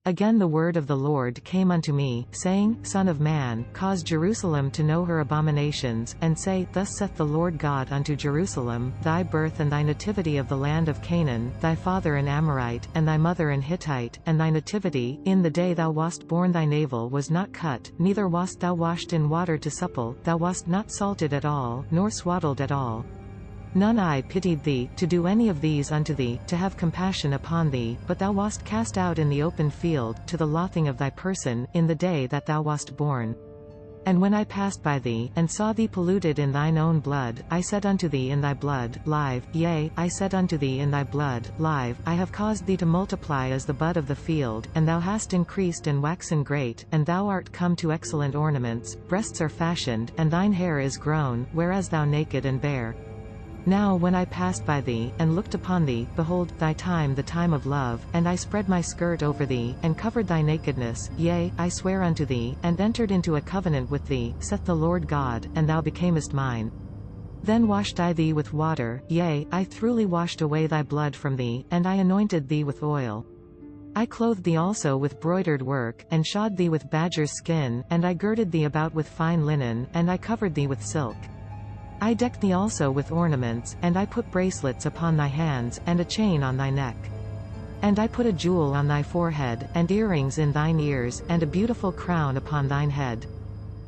Again the word of the Lord came unto me, saying, Son of man, cause Jerusalem to know her abominations, and say, Thus saith the Lord God unto Jerusalem, Thy birth and thy nativity of the land of Canaan, thy father an Amorite, and thy mother an Hittite, and thy nativity, in the day thou wast born thy navel was not cut, neither wast thou washed in water to supple, thou wast not salted at all, nor swaddled at all. None I pitied thee, to do any of these unto thee, to have compassion upon thee, but thou wast cast out in the open field, to the lothing of thy person, in the day that thou wast born. And when I passed by thee, and saw thee polluted in thine own blood, I said unto thee in thy blood, Live, yea, I said unto thee in thy blood, Live, I have caused thee to multiply as the bud of the field, and thou hast increased and waxen great, and thou art come to excellent ornaments, breasts are fashioned, and thine hair is grown, whereas thou naked and bare. Now when I passed by thee, and looked upon thee, behold, thy time the time of love, and I spread my skirt over thee, and covered thy nakedness, yea, I swear unto thee, and entered into a covenant with thee, saith the Lord God, and thou becamest mine. Then washed I thee with water, yea, I thoroughly washed away thy blood from thee, and I anointed thee with oil. I clothed thee also with broidered work, and shod thee with badger's skin, and I girded thee about with fine linen, and I covered thee with silk. I decked thee also with ornaments, and I put bracelets upon thy hands, and a chain on thy neck. And I put a jewel on thy forehead, and earrings in thine ears, and a beautiful crown upon thine head.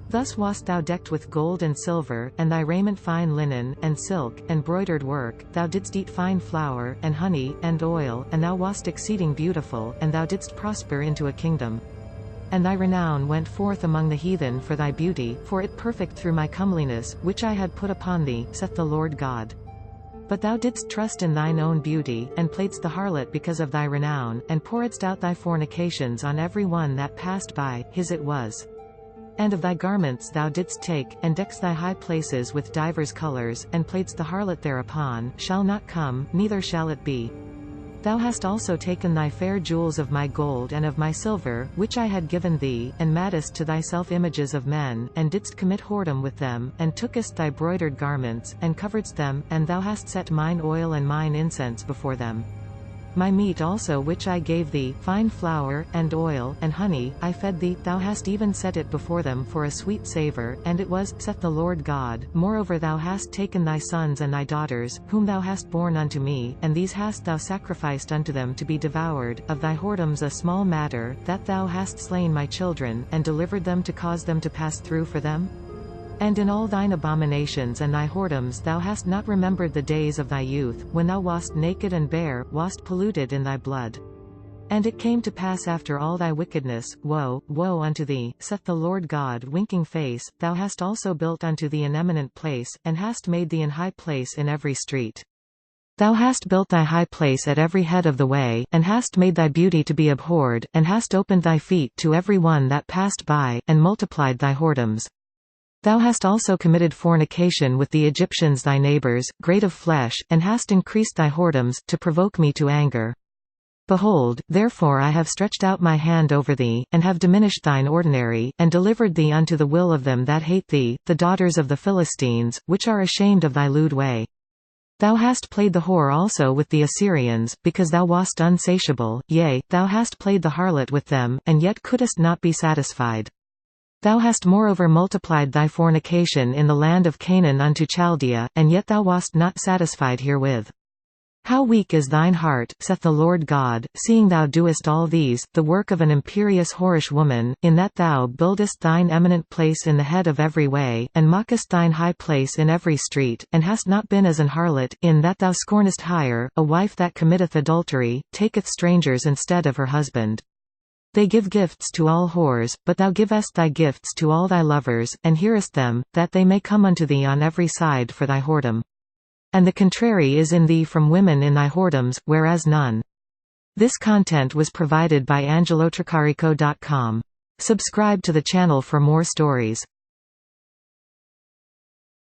Thus wast thou decked with gold and silver, and thy raiment fine linen, and silk, and broidered work, thou didst eat fine flour, and honey, and oil, and thou wast exceeding beautiful, and thou didst prosper into a kingdom. And thy renown went forth among the heathen for thy beauty, for it perfect through my comeliness, which I had put upon thee, saith the Lord God. But thou didst trust in thine own beauty, and playedst the harlot because of thy renown, and pouredst out thy fornications on every one that passed by, his it was. And of thy garments thou didst take, and decked thy high places with divers colors, and playedst the harlot thereupon, shall not come, neither shall it be. Thou hast also taken thy fair jewels of my gold and of my silver, which I had given thee, and madest to thyself images of men, and didst commit whoredom with them, and tookest thy broidered garments, and coveredst them, and thou hast set mine oil and mine incense before them. My meat also which I gave thee, fine flour, and oil, and honey, I fed thee, thou hast even set it before them for a sweet savour, and it was, saith the Lord God. Moreover thou hast taken thy sons and thy daughters, whom thou hast borne unto me, and these hast thou sacrificed unto them to be devoured, of thy whoredoms a small matter, that thou hast slain my children, and delivered them to cause them to pass through for them? And in all thine abominations and thy whoredoms thou hast not remembered the days of thy youth, when thou wast naked and bare, wast polluted in thy blood. And it came to pass after all thy wickedness, woe, woe unto thee, saith the Lord God winking face, thou hast also built unto thee an eminent place, and hast made thee an high place in every street. Thou hast built thy high place at every head of the way, and hast made thy beauty to be abhorred, and hast opened thy feet to every one that passed by, and multiplied thy whoredoms. Thou hast also committed fornication with the Egyptians thy neighbors, great of flesh, and hast increased thy whoredoms, to provoke me to anger. Behold, therefore I have stretched out my hand over thee, and have diminished thine ordinary, and delivered thee unto the will of them that hate thee, the daughters of the Philistines, which are ashamed of thy lewd way. Thou hast played the whore also with the Assyrians, because thou wast unsatiable, yea, thou hast played the harlot with them, and yet couldst not be satisfied. Thou hast moreover multiplied thy fornication in the land of Canaan unto Chaldea, and yet thou wast not satisfied herewith. How weak is thine heart, saith the Lord God, seeing thou doest all these, the work of an imperious whorish woman, in that thou buildest thine eminent place in the head of every way, and mockest thine high place in every street, and hast not been as an harlot, in that thou scornest hire, a wife that committeth adultery, taketh strangers instead of her husband. They give gifts to all whores, but thou givest thy gifts to all thy lovers, and hearest them, that they may come unto thee on every side for thy whoredom. And the contrary is in thee from women in thy whoredoms, whereas none. This content was provided by angelotricarico.com. Subscribe to the channel for more stories.